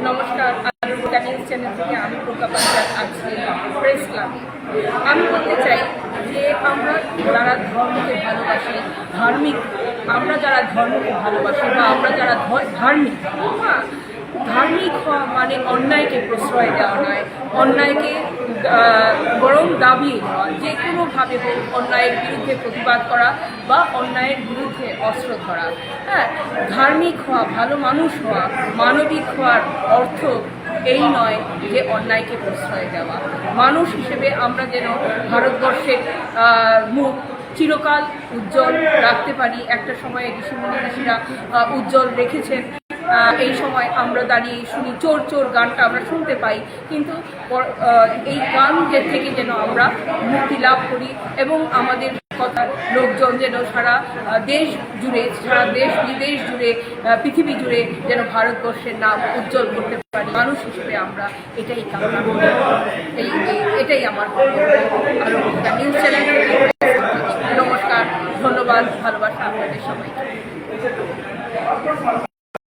নমস্কার, আলোকা news channel থেকে আমি প্রজ্ঞা পাঞ্চাল আছি প্রেস ক্লাবে। আমি বলতে চাই যে আমরা যারা ধর্মকে ভালোবাসি, আমরা যারা ধর্মকে ভালোবাসি বা আমরা যারা ধার্মিক হওয়া মানে অন্যায়কে প্রশ্রয় দেওয়া নয়, অন্যায়কে বরং দাবিয়ে দেওয়া, যে কোনোভাবে হোক অন্যায়ের বিরুদ্ধে প্রতিবাদ করা বা অন্যায়ের বিরুদ্ধে অস্ত্র ধরা। হ্যাঁ, ধার্মিক হওয়া, ভালো মানুষ হওয়া, মানবিক হওয়ার অর্থ এই নয় যে অন্যায়কে প্রশ্রয় দেওয়া। মানুষ হিসেবে আমরা যেন ভারতবর্ষের মুখ চিরকাল উজ্জ্বল রাখতে পারি। একটা সময়ে ঋষিরা উজ্জ্বল রেখেছেন। এই সময় আমরা দাঁড়িয়ে শুনি চোর চোর গানটা আমরা শুনতে পাই, কিন্তু এই গান থেকে যেন আমরা মুক্তি লাভ করি এবং আমাদের কথা লোকজন যেন সারা দেশ জুড়ে, সারা দেশ বিদেশ জুড়ে, পৃথিবী জুড়ে যেন ভারতবর্ষের নাম উজ্জ্বল করতে পারি। মানুষ হিসেবে আমরা এটাই কামনা করি। এটাই আমার আলোকা নিউজ চ্যানেল। নমস্কার, ধন্যবাদ, ভালোবাসা আপনাদের সবাইকে।